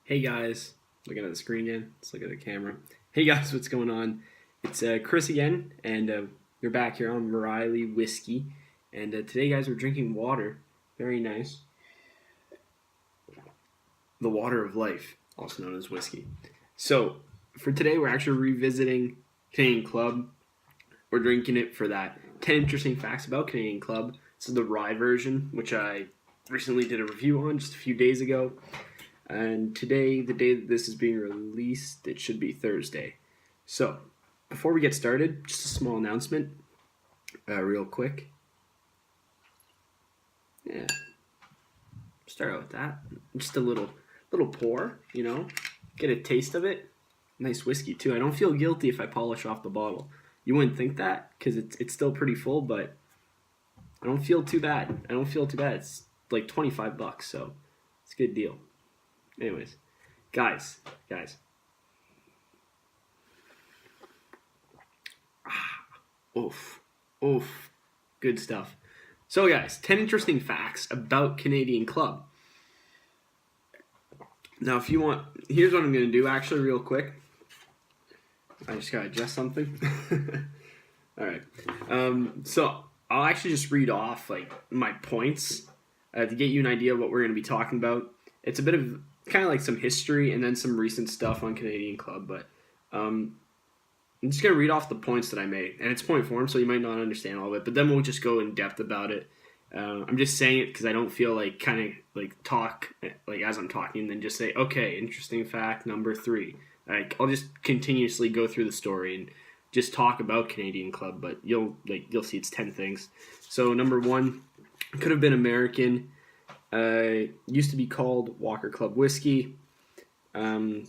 Hey guys, looking at the screen again. Let's look at the camera. Hey guys, what's going on? It's Chris again, and we're back here on Riley Whiskey. And today, guys, we're drinking water. Very nice. The water of life, also known as whiskey. So, for today, we're actually revisiting Canadian Club. We're drinking it for that 10 interesting facts about Canadian Club. This is the rye version, which I recently did a review on just a few days ago. And today, the day that this is being released, it should be Thursday. So, before we get started, just a small announcement, real quick. Yeah, start out with that. Just a little pour, get a taste of it. Nice whiskey too. I don't feel guilty if I polish off the bottle. You wouldn't think that because it's still pretty full, but I don't feel too bad. It's like $25, so it's a good deal. Anyways, guys. Oof. Good stuff. So, guys, 10 interesting facts about Canadian Club. Now, if you want, here's what I'm going to do, actually, real quick. I just got to adjust something. All right. So, I'll actually just read off, my points to get you an idea of what we're going to be talking about. It's a bit of kind of like some history and then some recent stuff on Canadian Club, but I'm just going to read off the points that I made, and it's point form, so you might not understand all of it, but then we'll just go in depth about it. I'm just saying it because I don't feel like talk as I'm talking and then just say, okay, interesting fact number 3. I'll just continuously go through the story and just talk about Canadian Club, but you'll see it's 10 things. So number 1, could have been American. Used to be called Walker Club Whiskey. Proud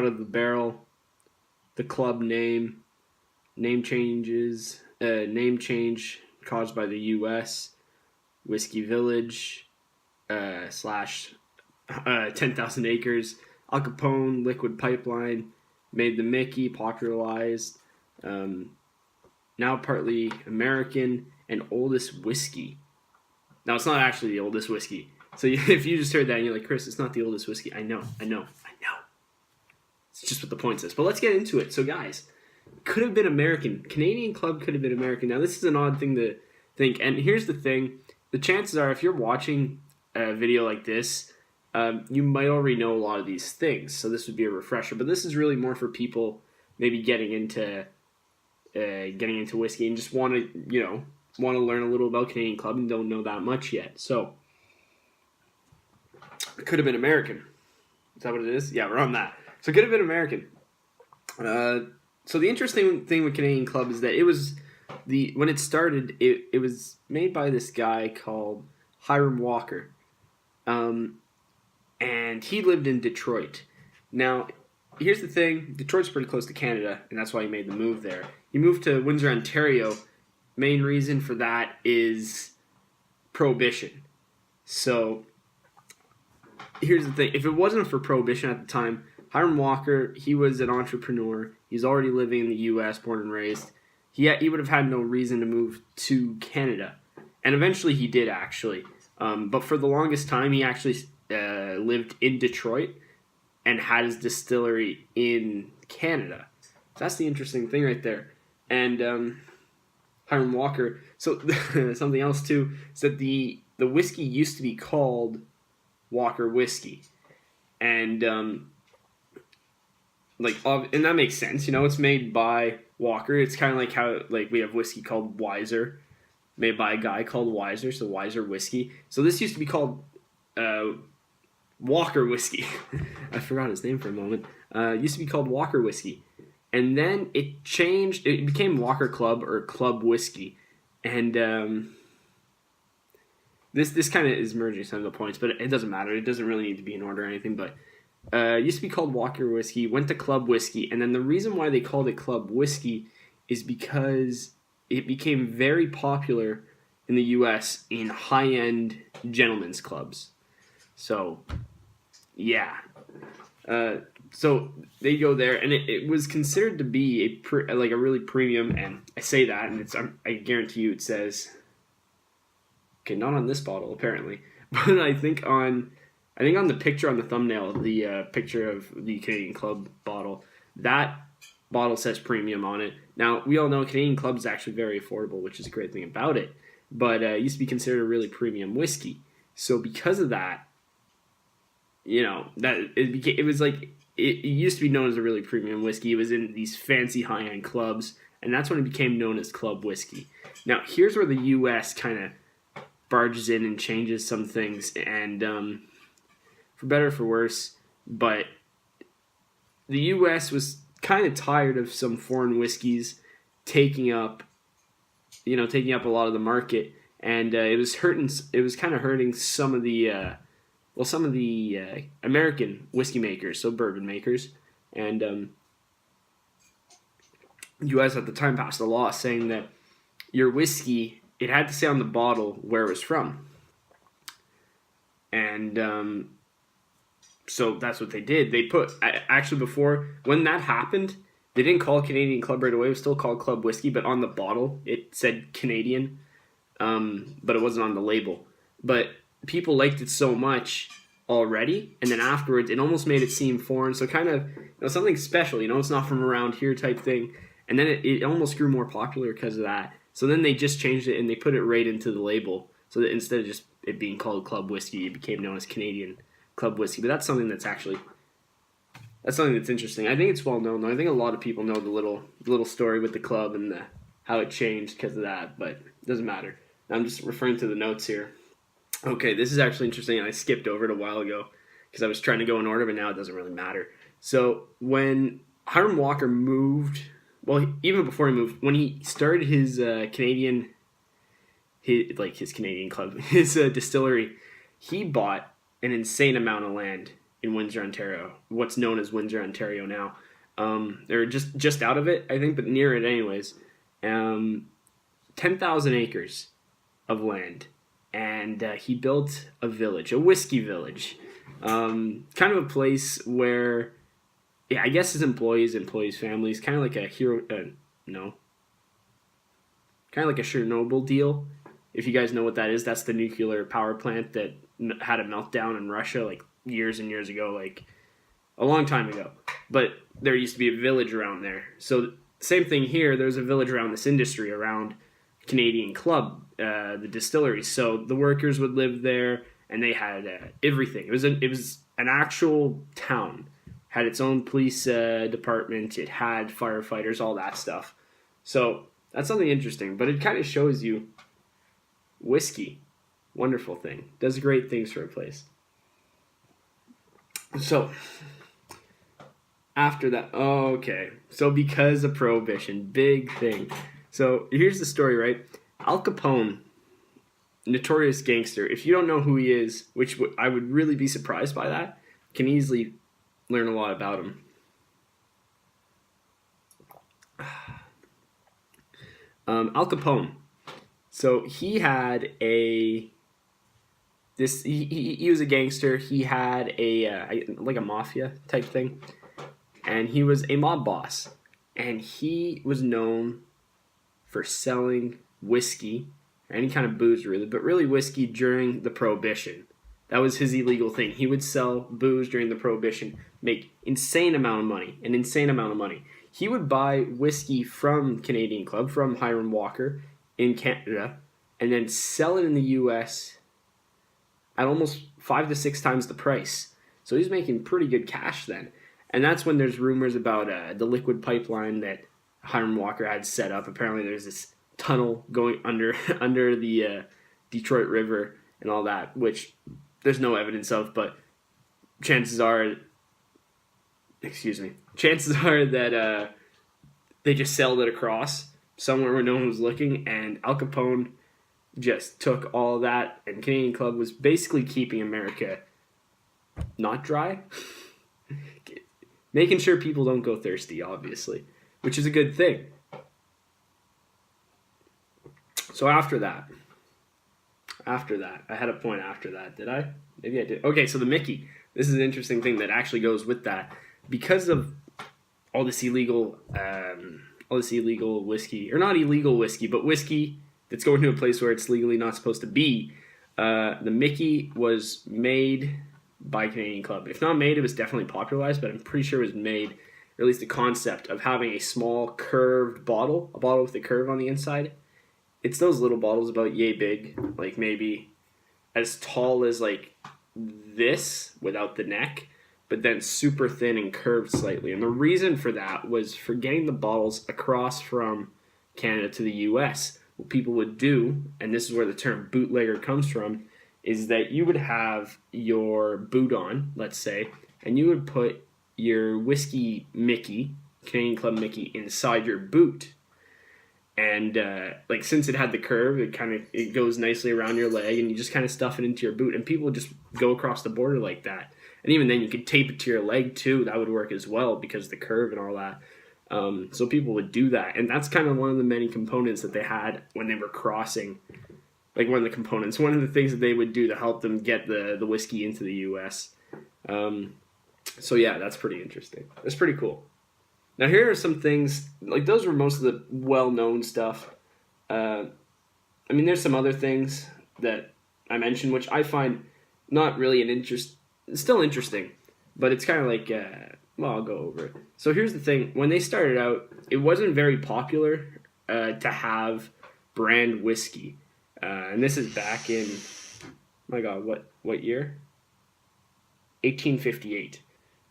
of the barrel. The club name change caused by the U.S. Whiskey Village slash 10,000 acres. Al Capone liquid pipeline made the Mickey popularized. Now partly American and oldest whiskey. Now, it's not actually the oldest whiskey. So if you just heard that and you're like, Chris, it's not the oldest whiskey. I know. It's just what the point says. But let's get into it. So, guys, could have been American. Canadian Club could have been American. Now, this is an odd thing to think. And here's the thing. The chances are, if you're watching a video like this, you might already know a lot of these things. So this would be a refresher. But this is really more for people maybe getting into whiskey and just want to learn a little about Canadian Club and don't know that much yet. So, it could have been American. Is that what it is? Yeah, we're on that. So, it could have been American. So, the interesting thing with Canadian Club is that when it started, it was made by this guy called Hiram Walker. And he lived in Detroit. Now, here's the thing. Detroit's pretty close to Canada, and that's why he made the move there. He moved to Windsor, Ontario. Main reason for that is Prohibition. So, here's the thing. If it wasn't for Prohibition at the time, Hiram Walker, he was an entrepreneur. He's already living in the U.S., born and raised. He would have had no reason to move to Canada. And eventually he did, actually. But for the longest time, he actually lived in Detroit and had his distillery in Canada. So that's the interesting thing right there. And Hiram Walker. So something else too is that the whiskey used to be called Walker Whiskey, and and that makes sense. It's made by Walker. It's kind of like how we have whiskey called Weiser, made by a guy called Weiser. So Weiser Whiskey. So this used to be called Walker Whiskey. I forgot his name for a moment. Used to be called Walker Whiskey. And then it changed. It became Walker Club or Club Whiskey. And this kind of is merging some of the points, but it doesn't matter. It doesn't really need to be in order or anything. But it used to be called Walker Whiskey, went to Club Whiskey. And then the reason why they called it Club Whiskey is because it became very popular in the U.S. in high-end gentlemen's clubs. So, yeah. So they go there, and it was considered to be a really premium. And I say that, and I guarantee you, it says, okay, not on this bottle apparently, but I think on I think on the picture on the thumbnail, the picture of the Canadian Club bottle, that bottle says premium on it. Now, we all know Canadian Club is actually very affordable, which is a great thing about it. But it used to be considered a really premium whiskey. So because of that, that it was like it used to be known as a really premium whiskey. It was in these fancy high-end clubs, and that's when it became known as club whiskey. Now, here's where the U.S. kind of barges in and changes some things, and for better or for worse, but the U.S. was kind of tired of some foreign whiskeys taking up a lot of the market, and it was kind of hurting some of the American whiskey makers, so bourbon makers, and U.S. at the time passed a law saying that your whiskey, it had to say on the bottle where it was from, and so that's what they did. They put, actually before, when that happened, they didn't call Canadian Club right away. It was still called Club Whiskey, but on the bottle, it said Canadian, but it wasn't on the label. But people liked it so much already, and then afterwards, it almost made it seem foreign, so kind of something special, it's not from around here type thing. And then it almost grew more popular because of that. So then they just changed it, and they put it right into the label, so that instead of just it being called Club Whiskey, it became known as Canadian Club Whiskey. But that's something that's interesting. I think it's well known, though. I think a lot of people know the little story with the club and how it changed because of that, but it doesn't matter. I'm just referring to the notes here. Okay, this is actually interesting. I skipped over it a while ago because I was trying to go in order, but now it doesn't really matter. So when Hiram Walker moved, even before he moved, when he started his Canadian Club, his distillery, he bought an insane amount of land in Windsor, Ontario, what's known as Windsor, Ontario now. They're just out of it, I think, but near it anyways. 10,000 acres of land. And he built a village, a whiskey village. Kind of a place where, I guess his employees, families, kind of like a kind of like a Chernobyl deal. If you guys know what that is, that's the nuclear power plant that had a meltdown in Russia like years and years ago, like a long time ago. But there used to be a village around there. So same thing here. There's a village around this industry, around Canadian Club, the distillery. So the workers would live there, and they had everything. It was an actual town. Had its own police department. It had firefighters, all that stuff. So that's something interesting. But it kind of shows you whiskey, wonderful thing, does great things for a place. So after that, so because of Prohibition, big thing. So here's the story, right? Al Capone, notorious gangster. If you don't know who he is, which I would really be surprised by that, can easily learn a lot about him. Al Capone. So he had he was a gangster. He had like a mafia type thing, and he was a mob boss, and he was known for selling whiskey, or any kind of booze really, but really whiskey during the Prohibition. That was his illegal thing. He would sell booze during the Prohibition, make an insane amount of money. He would buy whiskey from Canadian Club, from Hiram Walker in Canada, and then sell it in the U.S. at almost 5 to 6 times the price. So he's making pretty good cash then. And that's when there's rumors about the liquid pipeline that Hiram Walker had set up. Apparently there's this tunnel going under the Detroit River and all that, which there's no evidence of, but chances are that they just sailed it across somewhere where no one was looking, and Al Capone just took all that, and Canadian Club was basically keeping America not dry. Making sure people don't go thirsty, obviously, which is a good thing. So after that, I had a point after that, did I? Maybe I did. Okay, so the Mickey. This is an interesting thing that actually goes with that. Because of all this illegal whiskey, or not illegal whiskey, but whiskey that's going to a place where it's legally not supposed to be, the Mickey was made by Canadian Club. If not made, it was definitely popularized, but I'm pretty sure it was made, or at least the concept of having a small curved bottle, a bottle with a curve on the inside. It's those little bottles about yay big, like maybe as tall as like this without the neck, but then super thin and curved slightly. And the reason for that was for getting the bottles across from Canada to the US. What people would do, and this is where the term bootlegger comes from, is that you would have your boot on, let's say, and you would put your Whisky Mickey, Canadian Club Mickey, inside your boot. And like since it had the curve, it goes nicely around your leg, and you just kind of stuff it into your boot, and people would just go across the border like that. And even then, you could tape it to your leg too. That would work as well because of the curve and all that. So people would do that, and that's kind of one of the many components that they had when they were crossing. Like one of the components, one of the things that they would do to help them get the whiskey into the U.S. So yeah, that's pretty interesting. That's pretty cool. Now here are some things, like those were most of the well-known stuff. I mean, there's some other things that I mentioned, which I find not really still interesting, but it's kind of like, well, I'll go over it. So here's the thing. When they started out, it wasn't very popular to have brand whiskey. And this is back in, my God, what year? 1858.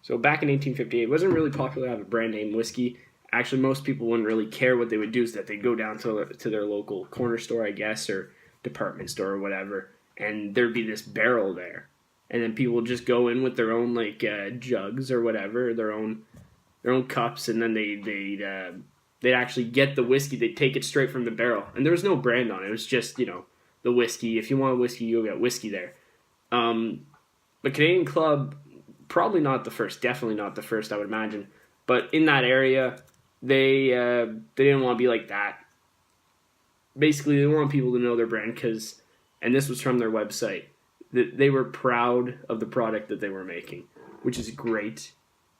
So back in 1858, it wasn't really popular to have a brand name whiskey. Actually, most people wouldn't really care. What they would do is that they'd go down to their local corner store, I guess, or department store or whatever, and there'd be this barrel there. And then people would just go in with their own like jugs or whatever, their own cups, and then they'd actually get the whiskey. They'd take it straight from the barrel, and there was no brand on it. It was just the whiskey. If you want whiskey, you'll get whiskey there. But Canadian Club, probably not the first. Definitely not the first, I would imagine. But in that area, they didn't want to be like that. Basically, they want people to know their brand because, and this was from their website, that they were proud of the product that they were making, which is great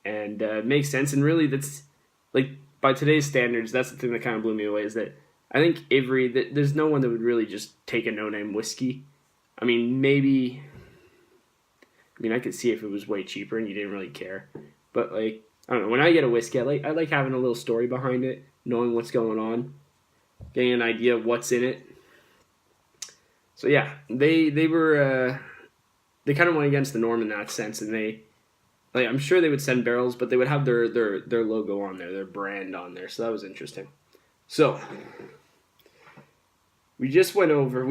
and makes sense. And really, that's like by today's standards, that's the thing that kind of blew me away is that I think there's no one that would really just take a no-name whiskey. I mean, maybe. I mean, I could see if it was way cheaper and you didn't really care, but like I don't know. When I get a whiskey, I like having a little story behind it, knowing what's going on, getting an idea of what's in it. So yeah, they kind of went against the norm in that sense, and I'm sure they would send barrels, but they would have their logo on there, their brand on there. So that was interesting. So we just went over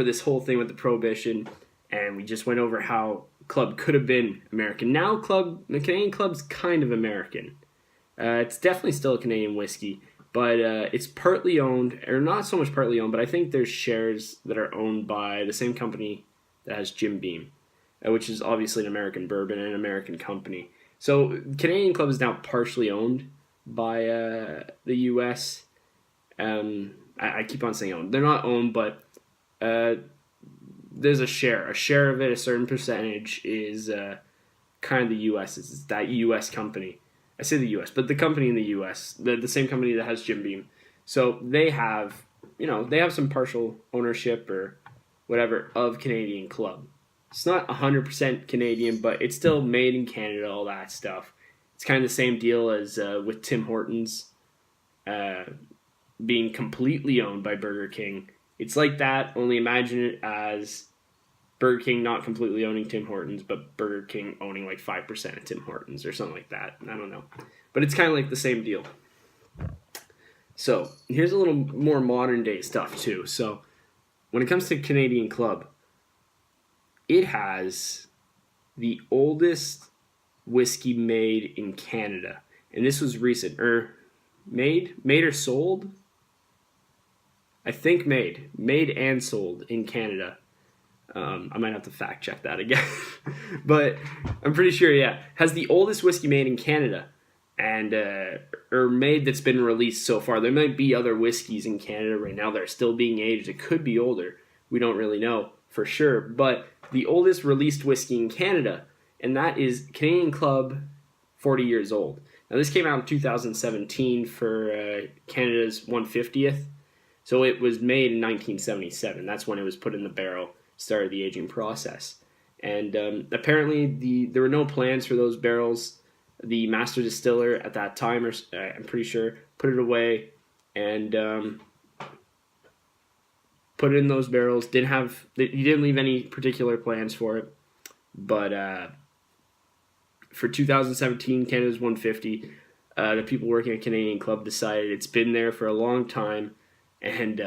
this whole thing with the Prohibition, and we just went over how Club could have been American. Now the Canadian Club's kind of American. It's definitely still a Canadian whiskey, but it's partly owned, or not so much partly owned, but I think there's shares that are owned by the same company that has Jim Beam, which is obviously an American bourbon and an American company. So Canadian Club is now partially owned by the U.S. I keep on saying owned. They're not owned, but there's a share. A share of it, a certain percentage, is kind of the U.S. It's that U.S. company. I say the U.S., but the company in the U.S., the same company that has Jim Beam. So they have some partial ownership or whatever of Canadian Club. It's not 100% Canadian, but it's still made in Canada, all that stuff. It's kind of the same deal as with Tim Hortons being completely owned by Burger King. It's like that, only imagine it as Burger King not completely owning Tim Hortons, but Burger King owning like 5% of Tim Hortons or something like that. I don't know. But it's kind of like the same deal. So here's a little more modern day stuff too. So when it comes to Canadian Club, it has the oldest whiskey made in Canada. And this was recent. Made or sold? I think made and sold in Canada. I might have to fact check that again, but I'm pretty sure. Yeah, has the oldest whiskey made in Canada, and or made that's been released so far. There might be other whiskeys in Canada right now that are still being aged. It could be older. We don't really know for sure, but the oldest released whiskey in Canada, and that is Canadian Club, 40 years old. Now this came out in 2017 for Canada's 150th. So it was made in 1977. That's when it was put in the barrel, started the aging process. And apparently there were no plans for those barrels. The master distiller at that time, or I'm pretty sure, put it away and put it in those barrels. He didn't leave any particular plans for it. But for 2017 Canada's 150, the people working at Canadian Club decided it's been there for a long time, and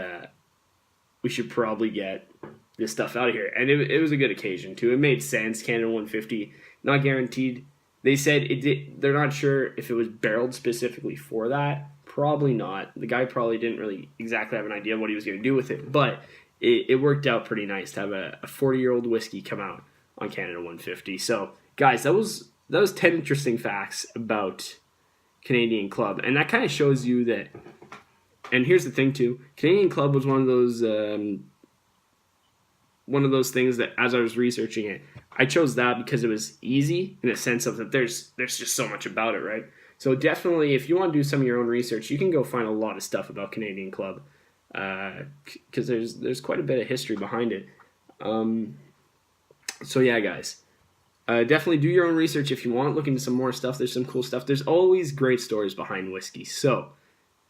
we should probably get this stuff out of here. And it was a good occasion too. It made sense. Canada 150, not guaranteed. They said it did. They're not sure if it was barreled specifically for that. Probably not. The guy probably didn't really exactly have an idea of what he was going to do with it, but it worked out pretty nice to have a 40-year-old whiskey come out on Canada 150. So, guys, that was 10 interesting facts about Canadian Club, and that kind of shows you that. And here's the thing too: Canadian Club was one of those things that, as I was researching it, I chose that because it was easy in a sense of that there's just so much about it, right? So definitely, if you want to do some of your own research, you can go find a lot of stuff about Canadian Club, because there's quite a bit of history behind it. So yeah, guys, definitely do your own research if you want. Look into some more stuff. There's some cool stuff. There's always great stories behind whiskey. So,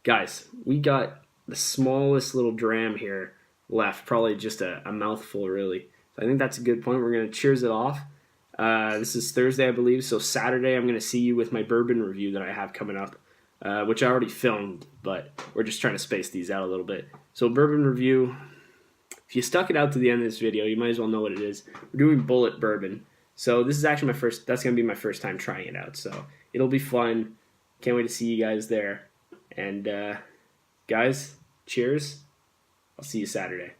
guys, we got the smallest little dram here left, probably just a mouthful, really. So I think that's a good point. We're going to cheers it off. This is Thursday, I believe, so Saturday I'm going to see you with my bourbon review that I have coming up, which I already filmed, but we're just trying to space these out a little bit. So bourbon review, if you stuck it out to the end of this video, you might as well know what it is. We're doing Bullet Bourbon. So this is actually that's going to be my first time trying it out, so it'll be fun. Can't wait to see you guys there. And guys, cheers. I'll see you Saturday.